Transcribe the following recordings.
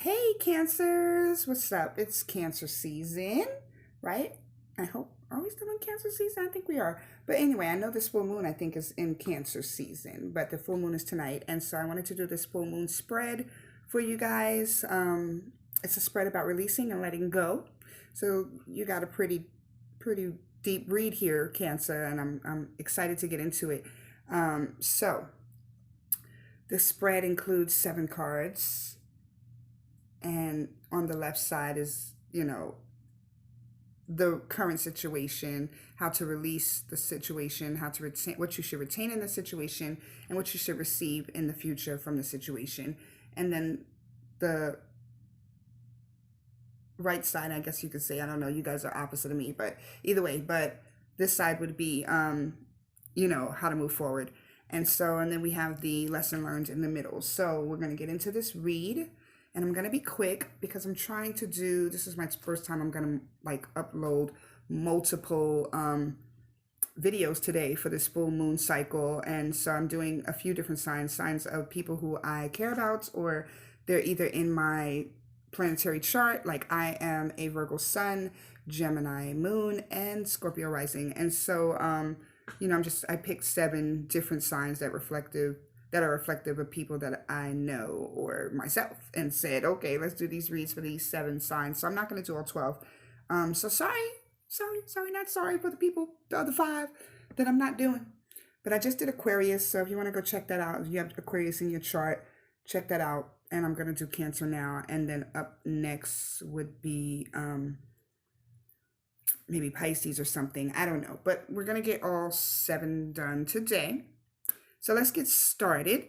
Hey, Cancers, what's up? It's Cancer season, right? I hope. Are we still in Cancer season? I think we are. But anyway, I know this full moon, I think, is in Cancer season, but the full moon is tonight. And so I wanted to do this full moon spread for you guys. It's a spread about releasing and letting go. So you got a pretty deep read here, Cancer, and I'm excited to get into it. So the spread includes 7 cards, and on the left side is, the current situation, how to release the situation, how to retain what you should retain in the situation, and what you should receive in the future from the situation. And then the right side, I guess you could say, I don't know, you guys are opposite of me, but either way, but this side would be how to move forward. And then we have the lesson learned in the middle. So we're going to get into this read, and I'm going to be quick because I'm trying to do, this is my first time I'm going to upload multiple videos today for this full moon cycle. And so I'm doing a few different signs of people who I care about, or they're either in my planetary chart, like I am a Virgo sun, Gemini moon, and Scorpio rising. And so I picked 7 different signs that are reflective of people that I know or myself, and said, okay, let's do these reads for these 7 signs. So I'm not going to do all 12. So sorry, not sorry for the other 5 that I'm not doing. But I just did Aquarius, so if you want to go check that out, if you have Aquarius in your chart, check that out. And I'm going to do Cancer now, and then up next would be maybe Pisces or something. I don't know, but we're going to get all 7 done today. So let's get started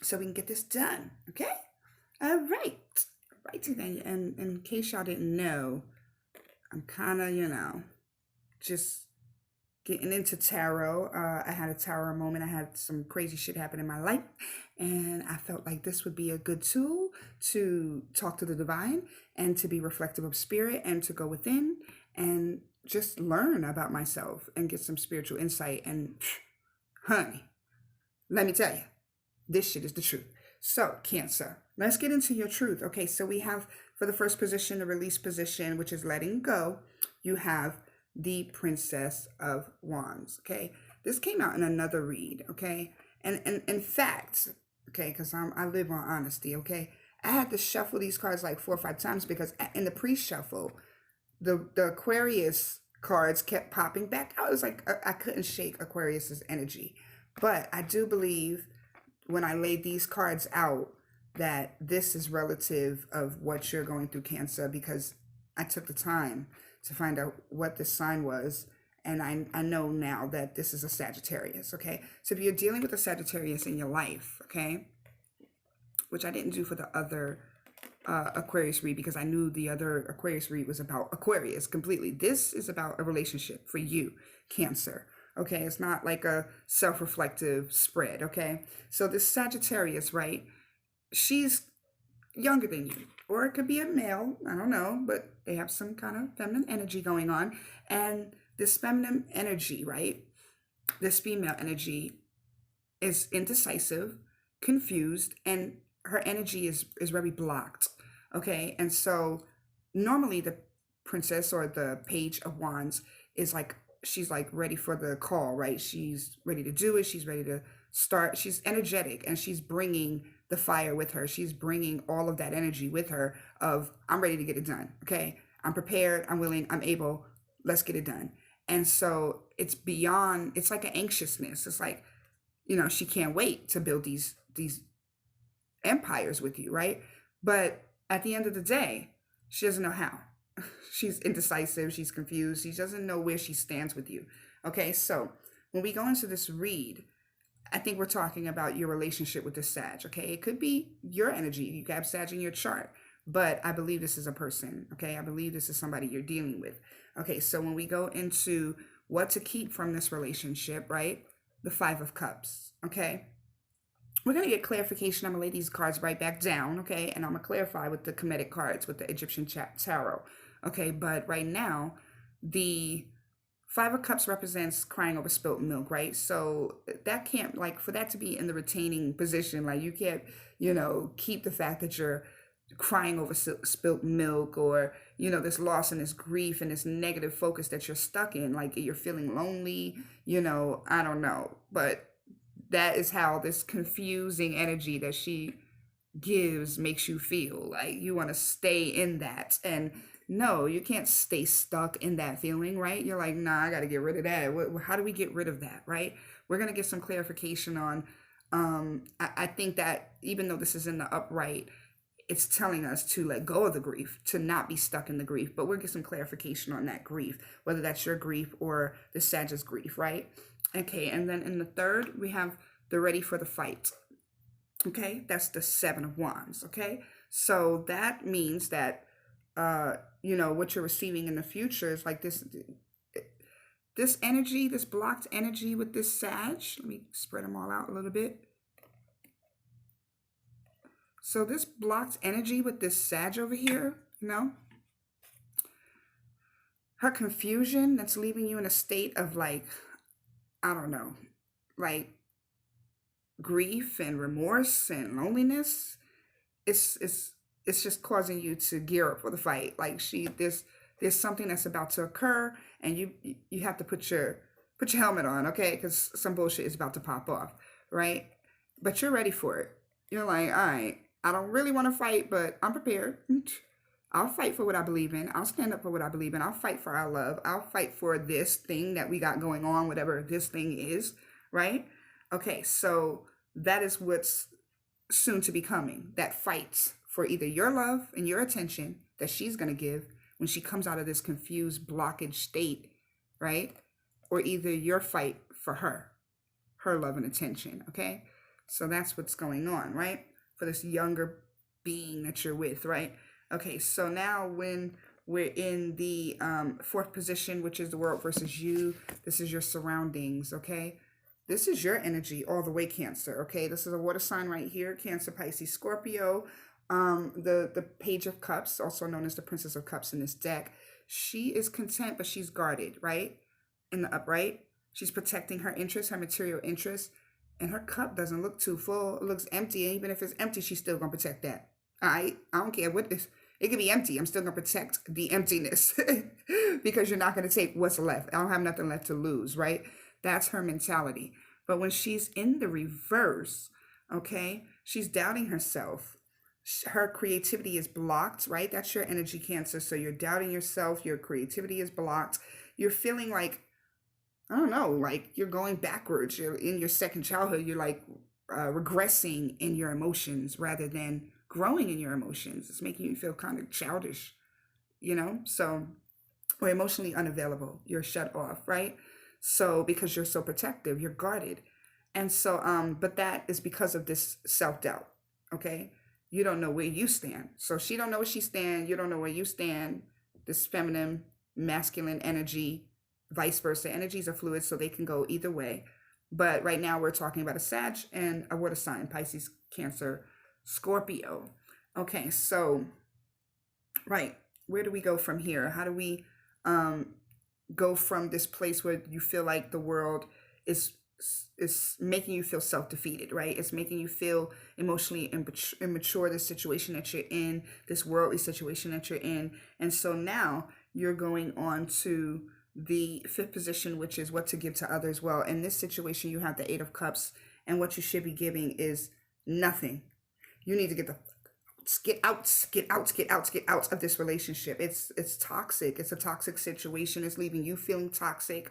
so we can get this done, okay? All right. And in case y'all didn't know, I'm kind of, just getting into tarot. I had a tarot moment. I had some crazy shit happen in my life, and I felt like this would be a good tool to talk to the divine and to be reflective of spirit and to go within and just learn about myself and get some spiritual insight. And honey, let me tell you, this shit is the truth. So, Cancer, let's get into your truth. Okay, so we have, for the first position, the release position, which is letting go, you have the Princess of Wands. Okay, this came out in another read. Okay, and in fact, okay, because I live on honesty. Okay, I had to shuffle these cards like 4 or 5 times because in the pre-shuffle, the Aquarius cards kept popping back out. It was like I couldn't shake Aquarius's energy. But I do believe when I laid these cards out that this is relative of what you're going through, Cancer, because I took the time to find out what this sign was. And I know now that this is a Sagittarius, okay? So if you're dealing with a Sagittarius in your life, okay, which I didn't do for the other Aquarius read because I knew the other Aquarius read was about Aquarius completely. This is about a relationship for you, Cancer. Okay, it's not like a self-reflective spread, okay? So this Sagittarius, right, she's younger than you, or it could be a male, I don't know, but they have some kind of feminine energy going on. And this feminine energy, right, this female energy is indecisive, confused, and her energy is very blocked, okay? And so normally the princess or the page of wands is like, she's like ready for the call, right? She's ready to do it. She's ready to start. She's energetic, and she's bringing the fire with her. She's bringing all of that energy with her of, I'm ready to get it done. Okay. I'm prepared. I'm willing. I'm able. Let's get it done. And so it's beyond, it's like an anxiousness. It's like, she can't wait to build these empires with you, right? But at the end of the day, she doesn't know how. She's indecisive. She's confused. She doesn't know where she stands with you. Okay, so when we go into this read, I think we're talking about your relationship with the Sag. Okay, it could be your energy. You have Sag in your chart, but I believe this is a person. Okay, I believe this is somebody you're dealing with. Okay, so when we go into what to keep from this relationship, right? The 5 of Cups. Okay, we're going to get clarification. I'm going to lay these cards right back down. Okay, and I'm going to clarify with the Kemetic cards, with the Egyptian tarot. Okay, but right now, the 5 of Cups represents crying over spilt milk, right? So that can't, for that to be in the retaining position, you can't, keep the fact that you're crying over spilt milk, or this loss and this grief and this negative focus that you're stuck in, like you're feeling lonely, I don't know, but that is how this confusing energy that she gives makes you feel. Like you want to stay in that, and no, you can't stay stuck in that feeling, right? You're like, nah, I got to get rid of that. How do we get rid of that, right? We're going to get some clarification on I think that even though this is in the upright, it's telling us to let go of the grief, to not be stuck in the grief. But we'll get some clarification on that grief, whether that's your grief or the Sagittarius grief, right? Okay, and then in the third, we have the ready for the fight. Okay, that's the Seven of Wands. Okay, so that means that what you're receiving in the future is like this energy, this blocked energy with this Sag. Let me spread them all out a little bit. So this blocked energy with this Sag over here, her confusion that's leaving you in a state of like, I don't know, like grief and remorse and loneliness. It's just causing you to gear up for the fight. Like there's something that's about to occur, and you have to put your helmet on, okay? Because some bullshit is about to pop off, right? But you're ready for it. You're like, all right, I don't really want to fight, but I'm prepared. I'll fight for what I believe in. I'll stand up for what I believe in. I'll fight for our love. I'll fight for this thing that we got going on, whatever this thing is, right? Okay, so that is what's soon to be coming. That fight for either your love and your attention that she's going to give when she comes out of this confused blockage state, right? Or either your fight for her love and attention, okay? So that's what's going on, right? For this younger being that you're with, right? Okay, so now when we're in the fourth position, which is the world versus you, this is your surroundings, okay? This is your energy all the way, Cancer, okay? This is a water sign right here, Cancer, Pisces, Scorpio. The Page of Cups, also known as the Princess of Cups in this deck. She is content, but she's guarded, right? In the upright. She's protecting her interests, her material interests. And her cup doesn't look too full. It looks empty. And even if it's empty, she's still going to protect that. All right? I don't care what this. It could be empty. I'm still going to protect the emptiness because you're not going to take what's left. I don't have nothing left to lose, right? That's her mentality. But when she's in the reverse, okay, she's doubting herself. Her creativity is blocked, right? That's your energy, Cancer. So you're doubting yourself. Your creativity is blocked. You're feeling like, I don't know, like you're going backwards. You're in your second childhood. You're like regressing in your emotions rather than growing in your emotions. It's making you feel kind of childish, so, or emotionally unavailable. You're shut off, right? So because you're so protective, you're guarded. And so, but that is because of this self-doubt, okay? You don't know where you stand. So she don't know where she stands. You don't know where you stand. This feminine, masculine energy, vice versa. Energies are fluid, so they can go either way. But right now we're talking about a Sag and a water sign, Pisces, Cancer, Scorpio. Okay, so, right, where do we go from here? How do we go from this place where you feel like the world is making you feel self-defeated, right? It's making you feel emotionally immature, this situation that you're in, this worldly situation that you're in. And so now you're going on to the fifth position, which is what to give to others. Well, in this situation, you have the Eight of Cups, and what you should be giving is nothing. You need to get out of this relationship. It's toxic. It's a toxic situation. It's leaving you feeling toxic.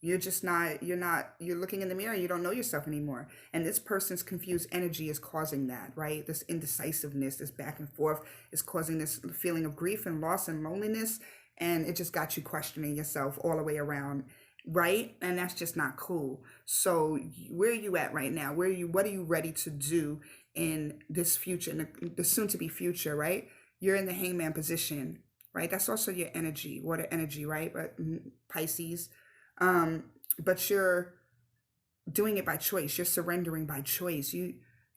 You're looking in the mirror and you don't know yourself anymore. And this person's confused energy is causing that, right? This indecisiveness, this back and forth is causing this feeling of grief and loss and loneliness. And it just got you questioning yourself all the way around, right? And that's just not cool. So where are you at right now? What are you ready to do in this future, in the soon to be future, right? You're in the hangman position, right? That's also your energy, water energy, right? But Pisces, but you're doing it by choice. You're surrendering by choice.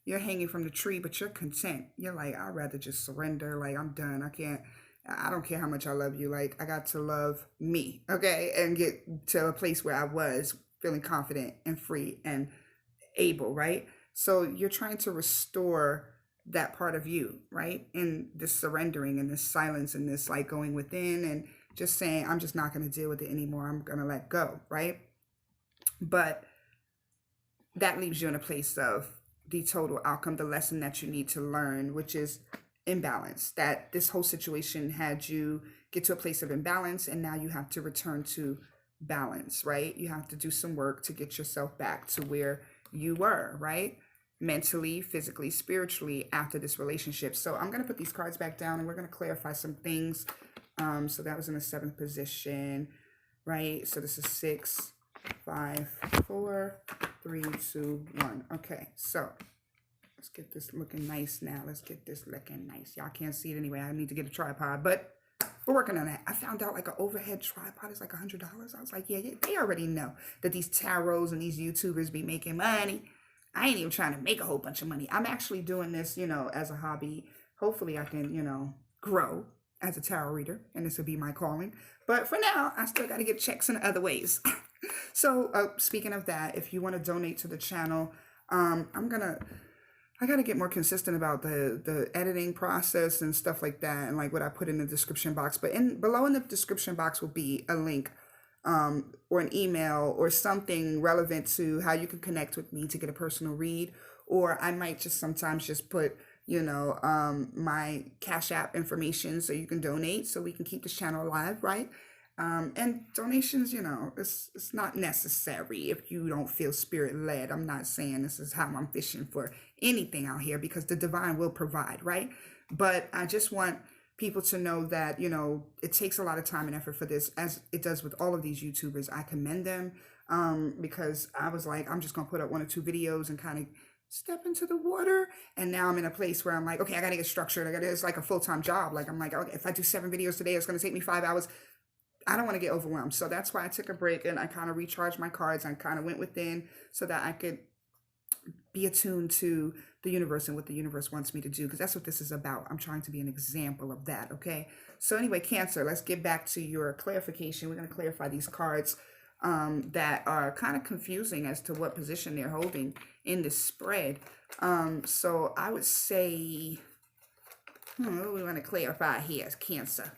You're hanging from the tree, but you're content. You're like, I'd rather just surrender. Like, I'm done. I don't care how much I love you. Like, I got to love me, okay? And get to a place where I was feeling confident and free and able, right? So you're trying to restore that part of you, right? And this surrendering and this silence and this like going within and just saying, I'm just not going to deal with it anymore. I'm going to let go, right? But that leaves you in a place of the total outcome, the lesson that you need to learn, which is imbalance. That this whole situation had you get to a place of imbalance, and now you have to return to balance, right? You have to do some work to get yourself back to where you were, right? Mentally, physically, spiritually after this relationship. So I'm going to put these cards back down and we're going to clarify some things. So that was in the 7th position, right? So this is 6, 5, 4, 3, 2, 1. Okay, so let's get this looking nice now. Let's get this looking nice. Y'all can't see it anyway. I need to get a tripod, but we're working on that. I found out like an overhead tripod is like $100. I was like, yeah, they already know that these tarots and these YouTubers be making money. I ain't even trying to make a whole bunch of money. I'm actually doing this, as a hobby. Hopefully I can, grow as a tarot reader, and this will be my calling. But for now, I still got to get checks in other ways. So speaking of that, if you want to donate to the channel, I got to get more consistent about the editing process and stuff like that, and like what I put in the description box. But below in the description box will be a link or an email or something relevant to how you can connect with me to get a personal read. Or I might just sometimes just put, my Cash App information so you can donate so we can keep this channel alive, right? And donations, it's not necessary if you don't feel spirit led. I'm not saying this is how I'm fishing for anything out here, because the divine will provide, right? But I just want people to know that, it takes a lot of time and effort for this, as it does with all of these YouTubers. I commend them because I was like, I'm just going to put up 1 or 2 videos and kind of step into the water. And now I'm in a place where I'm like, okay, I got to get structured. It's like a full-time job. Like, I'm like, okay, if I do 7 videos today, it's going to take me 5 hours. I don't want to get overwhelmed. So that's why I took a break and I kind of recharged my cards. I kind of went within so that I could be attuned to the universe and what the universe wants me to do, because that's what this is about. I'm trying to be an example of that, okay? So anyway, Cancer, let's get back to your clarification. We're going to clarify these cards that are kind of confusing as to what position they're holding in the spread. So I would say, what we want to clarify here is Cancer.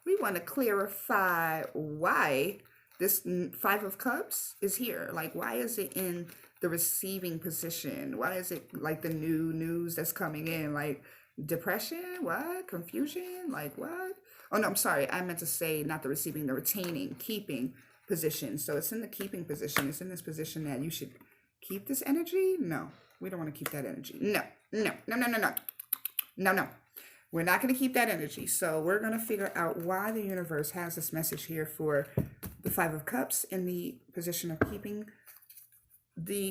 We want to clarify why this 5 of Cups is here. Like, why is it in the receiving position? Why is it like the new news that's coming in? Like depression? What? Confusion? Like what? Oh, no, I'm sorry. I meant to say not the receiving, the retaining, keeping position. So it's in the keeping position. It's in this position that you should keep this energy. No, we don't want to keep that energy. No. We're not going to keep that energy. So we're going to figure out why the universe has this message here for the 5 of Cups in the position of keeping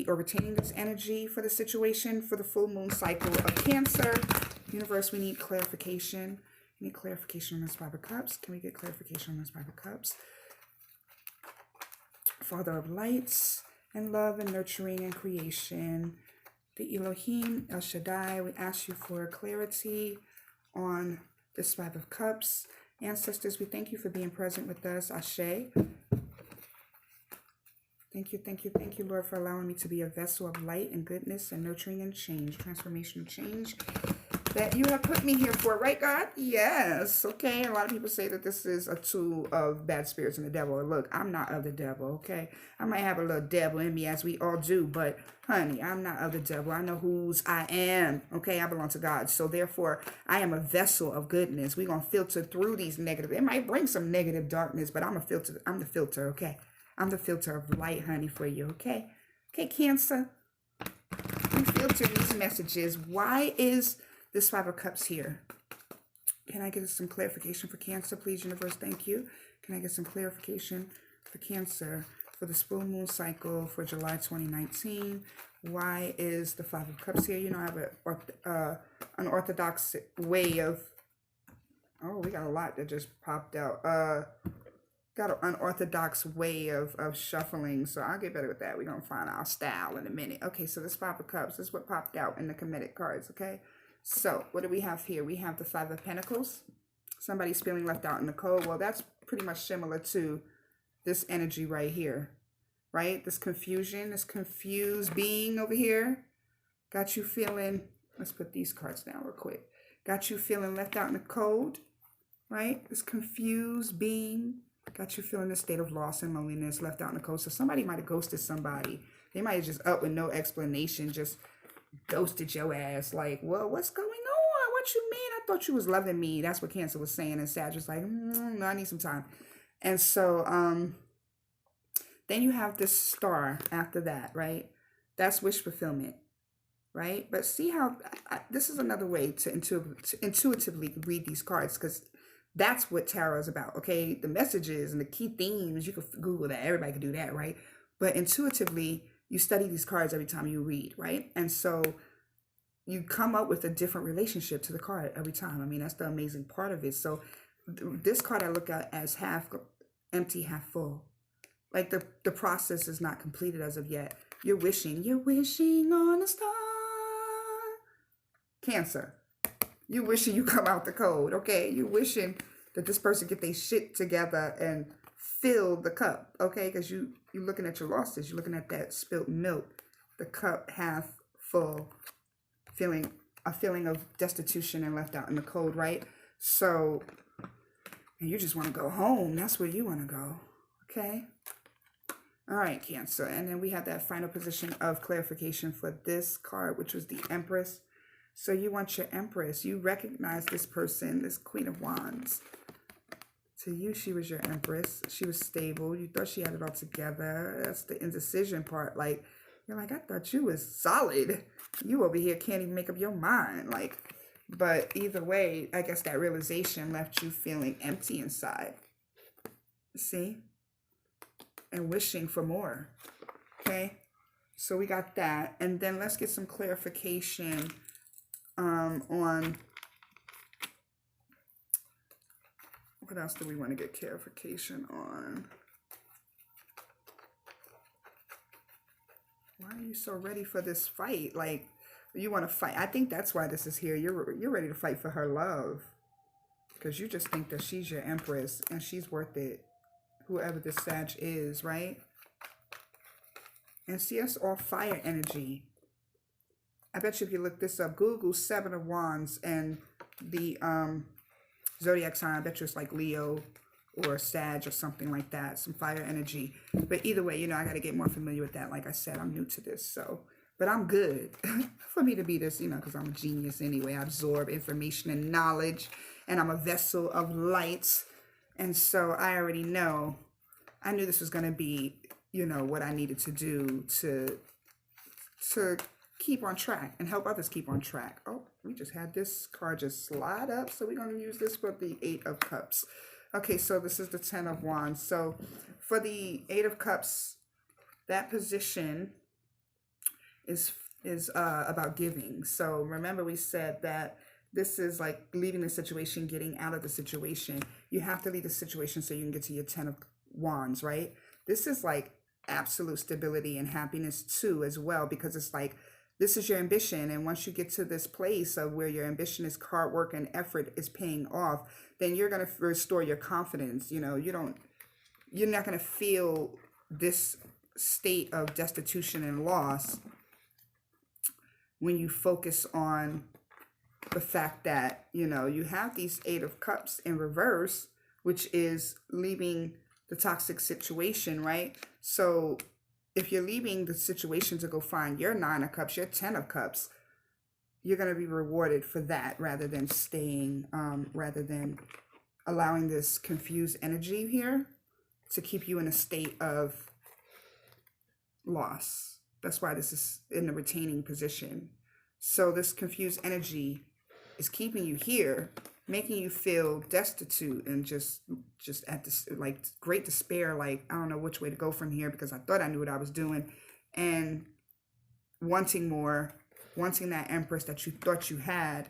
or retaining this energy for the situation for the full moon cycle of Cancer. Universe, we need clarification. We need clarification on this 5 of Cups. Can we get clarification on this 5 of Cups? Father of lights and love and nurturing and creation. The Elohim, El Shaddai, we ask you for clarity on this 5 of Cups. Ancestors, we thank you for being present with us. Ashe. Thank you, Lord, for allowing me to be a vessel of light and goodness and nurturing and change, transformational change that you have put me here for, right, God? Yes. Okay. A lot of people say that this is a tool of bad spirits and the devil. Look, I'm not of the devil, okay? I might have a little devil in me, as we all do, but honey, I'm not of the devil. I know whose I am, okay? I belong to God. So therefore, I am a vessel of goodness. We're going to filter through these negative. It might bring some negative darkness, but I'm the filter, okay? I'm the filter of light, honey, for you, okay? Okay, Cancer. We filter these messages. Why is this 5 of Cups here? Can I get some clarification for Cancer, please, universe? Thank you. Can I get some clarification for Cancer for the full moon cycle for July 2019? Why is the 5 of Cups here? I have an orthodox way of... Oh, we got a lot that just popped out. Got an unorthodox way of shuffling, so I'll get better with that. We're going to find our style in a minute. Okay, so this 5 of Cups, this is what popped out in the Comedic cards, okay? So, what do we have here? We have the 5 of Pentacles. Somebody's feeling left out in the cold. Well, that's pretty much similar to this energy right here, right? This confusion, this confused being over here got you feeling Let's put these cards down real quick. Got you feeling left out in the cold, right? This confused being. Got you feeling this state of loss and loneliness, left out in the cold. So somebody might have ghosted somebody. They might have just up with no explanation, just ghosted your ass. Like, well, what's going on? What you mean? I thought you was loving me. That's what Cancer was saying. And Sag was like, no, I need some time. And so then you have this star after that, right? That's wish fulfillment, right? But see how this is another way to intuitively read these cards, because that's what tarot is about, okay? The messages and the key themes, you can Google that. Everybody can do that, right? But intuitively, you study these cards every time you read, right? And so you come up with a different relationship to the card every time. I mean, that's the amazing part of it. So this card I look at as half empty, half full. Like the process is not completed as of yet. You're wishing on a star. Cancer. You wishing you come out the cold, okay? You wishing that this person get their shit together and fill the cup, okay? Because you're looking at your losses. You're looking at that spilt milk, the cup half full, a feeling of destitution and left out in the cold, right? So, and you just want to go home. That's where you want to go, okay? All right, Cancer. And then we have that final position of clarification for this card, which was the Empress. So you want your Empress. You recognize this person, this Queen of Wands. To you, she was your Empress. She was stable. You thought she had it all together. That's the indecision part. Like, you're like, I thought you was solid. You over here can't even make up your mind. Like, but either way, I guess that realization left you feeling empty inside. See? And wishing for more. Okay? So we got that. And then let's get some clarification on what else do we want to get clarification on? Why are you so ready for this fight? Like, you want to fight. I think that's why this is here. You're ready to fight for her love, because you just think that she's your Empress and she's worth it, whoever this Sag is, right? And see, that's all fire energy. I bet you if you look this up, Google 7 of Wands and the zodiac sign, I bet you it's like Leo or Sag or something like that, some fire energy. But either way, you know, I got to get more familiar with that. Like I said, I'm new to this, so, but I'm good for me to be this, you know, because I'm a genius anyway. I absorb information and knowledge, and I'm a vessel of light. And so I already know, I knew this was going to be, you know, what I needed to do to keep on track and help others keep on track. Oh, we just had this card just slide up, so we're going to use this for the 8 of Cups. Okay, so this is the 10 of Wands. So for the 8 of Cups, that position is about giving. So remember we said that this is like leaving the situation, getting out of the situation. You have to leave the situation so you can get to your 10 of Wands, right? This is like absolute stability and happiness too as well, because it's like, this is your ambition, and once you get to this place of where your ambition is hard work and effort is paying off, then you're going to restore your confidence. You know, you're not going to feel this state of destitution and loss when you focus on the fact that, you know, you have these 8 of Cups in reverse, which is leaving the toxic situation, right? So if you're leaving the situation to go find your 9 of Cups, your 10 of Cups, you're going to be rewarded for that rather than staying, rather than allowing this confused energy here to keep you in a state of loss. That's why this is in the retaining position. So this confused energy is keeping you here, making you feel destitute and just at this like great despair, like I don't know which way to go from here, because I thought I knew what I was doing, and wanting more, wanting that Empress that you thought you had,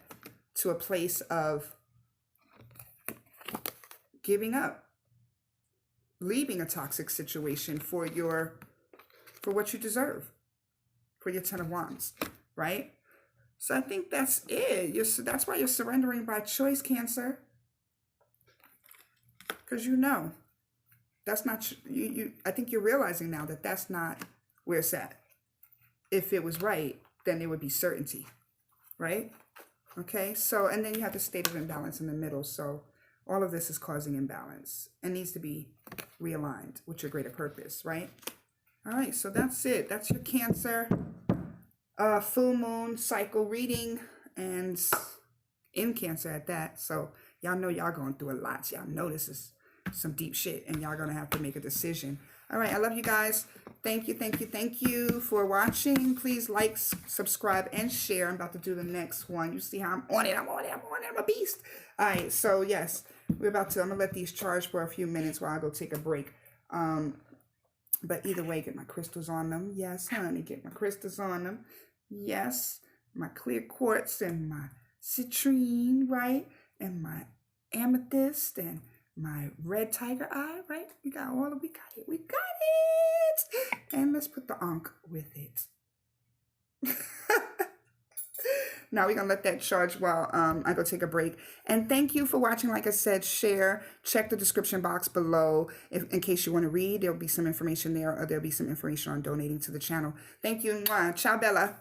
to a place of giving up, leaving a toxic situation for what you deserve, for your 10 of Wands, right? So I think that's it. That's why you're surrendering by choice, Cancer. Because you know, that's not, I think you're realizing now that that's not where it's at. If it was right, then there would be certainty, right? Okay, so, and then you have the state of imbalance in the middle. So all of this is causing imbalance and needs to be realigned with your greater purpose, right? All right, so that's it. That's your Cancer full moon cycle reading, and in Cancer at that. So y'all know y'all going through a lot. Y'all know this is some deep shit, and y'all gonna have to make a decision. All right, I love you guys. Thank you for watching. Please like, subscribe, and share. I'm about to do the next one. You see how I'm on it. I'm a beast. All right, so yes, I'm gonna let these charge for a few minutes while I go take a break. But either way, get my crystals on them. Yes, honey, get my crystals on them. Yes, my clear quartz and my citrine, right? And my amethyst and my red tiger eye, right? We got it. And let's put the ankh with it. Now we're going to let that charge while I go take a break. And thank you for watching. Like I said, share. Check the description box below in case you want to read. There'll be some information there, or there'll be some information on donating to the channel. Thank you. Ciao, Bella.